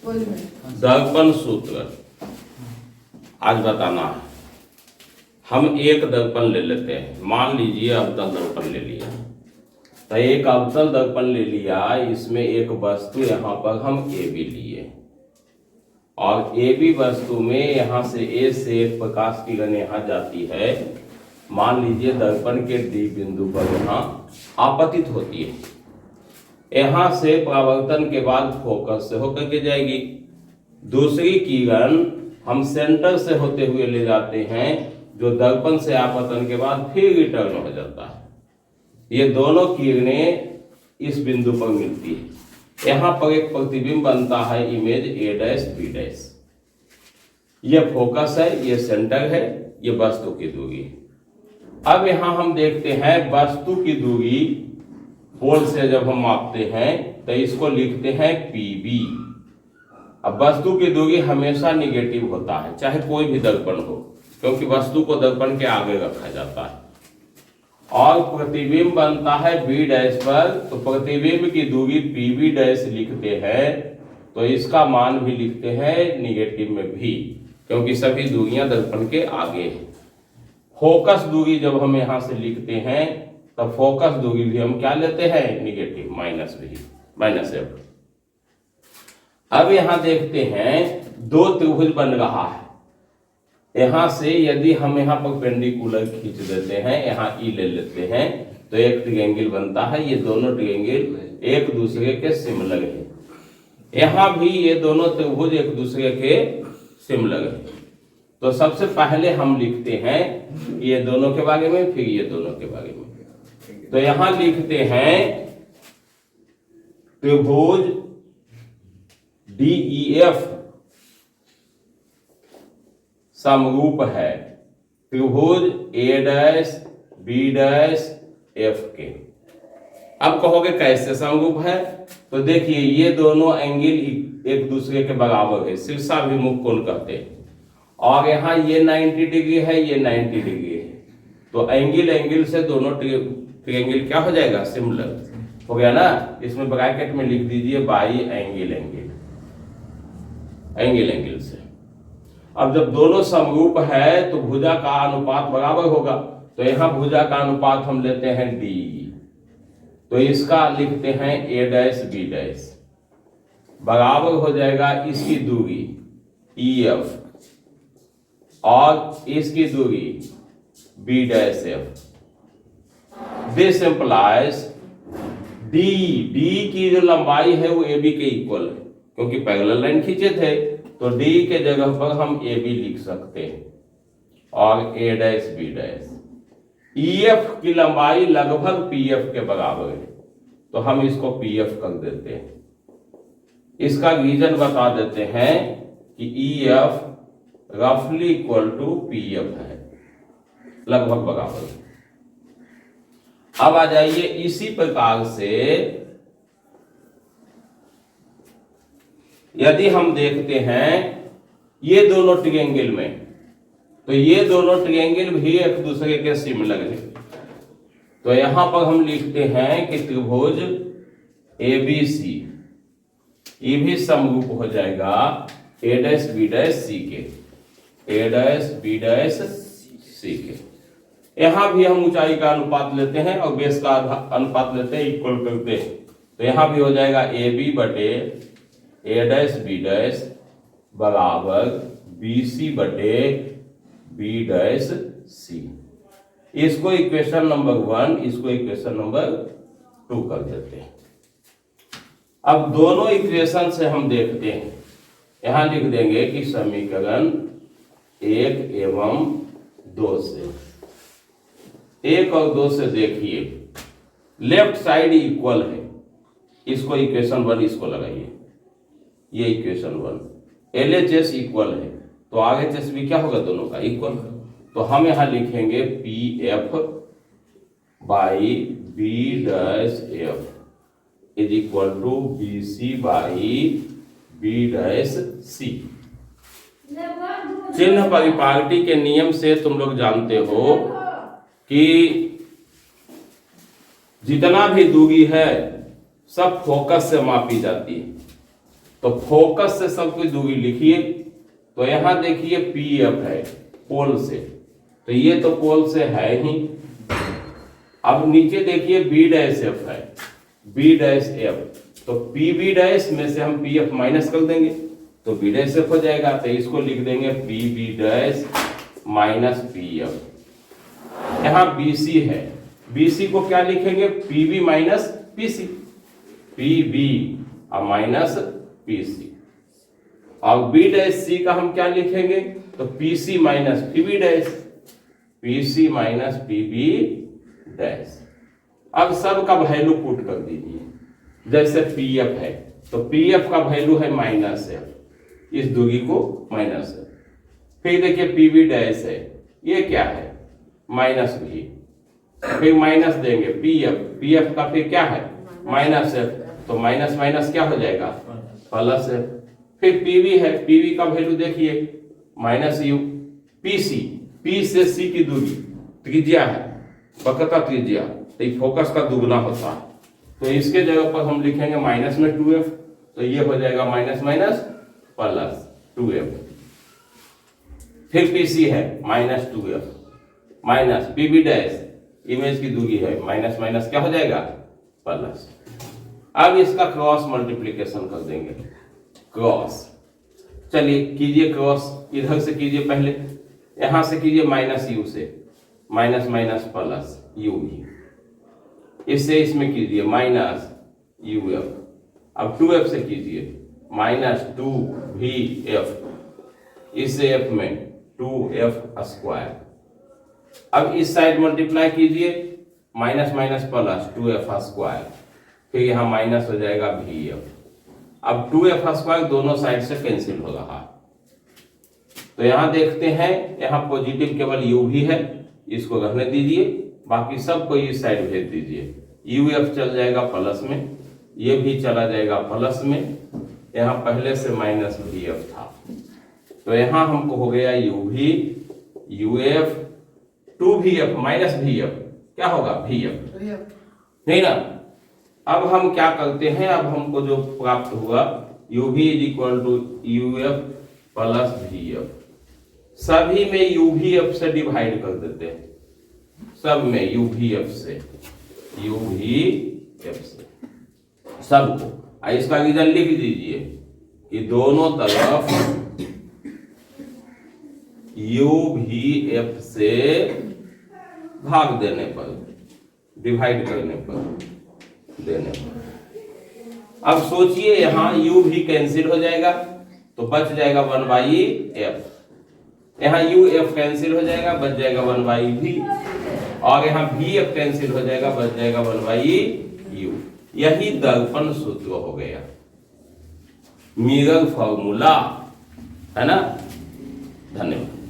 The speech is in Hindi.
दर्पण सूत्र आज बताना है। हम एक दर्पण ले लेते हैं, मान लीजिए अवतल दर्पण ले लिया, तो एक अवतल दर्पण ले लिया, इसमें एक वस्तु यहाँ पर हम ए बी लिए और ए बी वस्तु में यहाँ से ए से एक प्रकाश किरण यहाँ जाती है, मान लीजिए दर्पण के डी बिंदु पर यहाँ आपतित होती है, यहाँ से परावर्तन के बाद फोकस से होकर के जाएगी। दूसरी किरण हम सेंटर से होते हुए ले जाते हैं, जो दर्पण से आपतन के बाद फिर रिटर्न हो जाता है। ये दोनों किरणें इस बिंदु पर मिलती है, यहाँ पर एक प्रतिबिंब बनता है, image A dash B dash. ये फोकस है, ये सेंटर है, ये वस्तु की दूरी। अब यहाँ हम देखते हैं वस्तु की दूरी पोल से जब हम मापते हैं तो इसको लिखते हैं पीबी। अब वस्तु की दूरी हमेशा निगेटिव होता है, चाहे कोई भी दर्पण हो, क्योंकि वस्तु को दर्पण के आगे रखा जाता है। और प्रतिबिंब बनता है बी डैश पर, तो प्रतिबिंब की दूरी पीबी डैश लिखते हैं, तो इसका मान भी लिखते हैं निगेटिव में भी, क्योंकि सभी दूरियां दर्पण के आगे हैं। फोकस दूरी जब हम यहां से लिखते हैं तो फोकस दूरी भी हम क्या लेते हैं, निगेटिव, माइनस भी, माइनस एफ। अब यहां देखते हैं दो त्रिभुज बन रहा है, यहां से यदि हम यहां पर परपेंडिकुलर खींच देते हैं, यहां ई ले लेते हैं, तो एक ट्रायंगल बनता है। ये दोनों ट्रायंगल एक दूसरे के सिमिलर है, यहां भी ये दोनों त्रिभुज एक दूसरे के सिमिलर है। तो सबसे पहले हम लिखते हैं ये दोनों के बारे में, फिर ये दोनों के बारे में। तो यहां लिखते हैं त्रिभुज DEF समरूप है त्रिभुज A dash B dash F के। अब कहोगे कैसे समरूप है, तो देखिए ये दोनों एंगल एक दूसरे के बराबर है, शीर्षाभिमुख कोण कहते हैं, और यहाँ ये 90 डिग्री है, ये 90 डिग्री है, तो एंगल से दोनों ट्रायंगल क्या हो जाएगा, सिमिलर हो गया ना। इसमें ब्रैकेट में लिख दीजिए बाई एंगल से। अब जब दोनों समरूप है तो भुजा का अनुपात बराबर होगा, तो यहाँ भुजा का अनुपात हम लेते हैं D, तो इसका लिखते हैं A डैश B डैश बराबर हो जाएगा इसकी दूरी EF और इसकी दूरी B dash F। This implies D की जो लंबाई है वो AB के इक्वल है, क्योंकि पैरेलल लाइन खींचे थे, तो D के जगह पर हम AB लिख सकते हैं और A dash B dash. EF की लंबाई लगभग PF के बराबर है, तो हम इसको PF कर देते हैं। इसका रीजन बता देते हैं कि EF रफली इक्वल टू PF है, लगभग बराबर है। अब आ जाइए इसी प्रकार से यदि हम देखते हैं ये दोनों ट्रायंगल में, तो ये दोनों ट्रायंगल भी एक दूसरे के सिमिलर है, तो यहां पर हम लिखते हैं कि त्रिभुज ABC ये भी समरूप हो जाएगा A dash B dash C के, A dash B dash C के। यहां भी हम ऊंचाई का अनुपात लेते हैं और बेस का अनुपात लेते हैं, इक्वल करते हैं, तो यहां भी हो जाएगा AB बटे A डैश B डैश बराबर BC बटे B डैश C। इसको इक्वेशन नंबर 1, इसको इक्वेशन नंबर 2 कर देते हैं। अब दोनों इक्वेशन से हम देखते हैं, यहां लिख देंगे कि समीकरण 1 एवं 2 से, 1 और 2 से देखिए लेफ्ट साइड इक्वल है, इसको इक्वेशन 1 इसको लगाइए, ये इक्वेशन 1, LHS इक्वल है तो RHS भी क्या होगा, दोनों का इक्वल। तो हम यहां लिखेंगे PF by B dash F is equal to BC by B dash C। चिन्ह परिपाटी के नियम से तुम लोग जानते हो कि जितना भी दूरी है सब फोकस से मापी जाती है। तो फोकस से सब कुछ दूरी लिखिए। तो यहां देखिए पी एफ है पोल से, तो ये तो पोल से है ही। अब नीचे देखिए बी डैश एफ है, बी डैश एफ, तो पी बी डैश में से हम पी एफ माइनस कर देंगे तो बी डैश एफ हो जाएगा। तो इसको लिख देंगे P B dash minus P F. यहां बी सी है, बी सी को क्या लिखेंगे, P B minus P C, P B और माइनस पी सी। और बी डैश सी का हम क्या लिखेंगे, तो P C minus P B dash, P C minus P B dash. अब सब का वैल्यू पुट कर दीजिए। जैसे पी एफ है तो पी एफ का वैल्यू है माइनस एफ, इस दूरी को माइनस एफ। फिर देखिए पी बी डैश है, ये क्या है, माइनस भी, फिर माइनस देंगे पी एफ का फिर क्या है माइनस एफ, तो माइनस माइनस क्या हो जाएगा प्लस एफ। फिर पीवी है, पीवी का वैल्यू देखिए माइनस यू, पीसी, पी से सी की दूरी त्रिज्या है, बकता त्रिज्या, तो फोकस का दुगना होता है। तो इसके जगह पर हम लिखेंगे माइनस में 2f, तो ये हो जाएगा माइनस माइनस प्लस 2f। फिर पीसी है minus 2f minus PB dash, image की दूरी है, माइनस माइनस क्या हो जाएगा प्लस। अब इसका क्रॉस मल्टीप्लिकेशन कर देंगे, क्रॉस, चलिए कीजिए क्रॉस, इधर से कीजिए, पहले यहां से कीजिए माइनस यू से, माइनस माइनस प्लस यू भी, इससे इसमें कीजिए माइनस यू एफ। अब 2f से कीजिए माइनस 2v_f, इससे f में 2f स्क्वायर। अब इस साइड मल्टीप्लाई कीजिए, minus minus plus 2f square, फिर यहां माइनस हो जाएगा vf। अब 2f स्क्वायर दोनों साइड से कैंसिल हो रहा है, तो यहां देखते हैं यहां पॉजिटिव केवल u भी है, इसको रहने दीजिए, बाकी सबको इस साइड भेज दीजिए। uf चल जाएगा प्लस में, ये भी चला जाएगा प्लस में, यहां पहले से माइनस vf था, तो यहां हमको हो गया uf 2vf माइनस vf, क्या होगा vf, नहीं ना। अब हम क्या करते हैं, अब हमको जो प्राप्त हुआ uv is equal to uf plus vf, सभी में uvf से डिवाइड कर देते हैं, सब में uvf से सबको। इसका रीजन लिख दीजिए कि दोनों तरफ uvf से भाग देने पर, डिवाइड करने पर, देने पर। अब सोचिए यहां u भी कैंसिल हो जाएगा तो बच जाएगा 1/f, यहां uf कैंसिल हो जाएगा बच जाएगा 1/v, और यहां vf कैंसिल हो जाएगा बच जाएगा 1/u। यही दर्पण सूत्र हो गया, मिरर फॉर्मूला, है ना। धन्यवाद।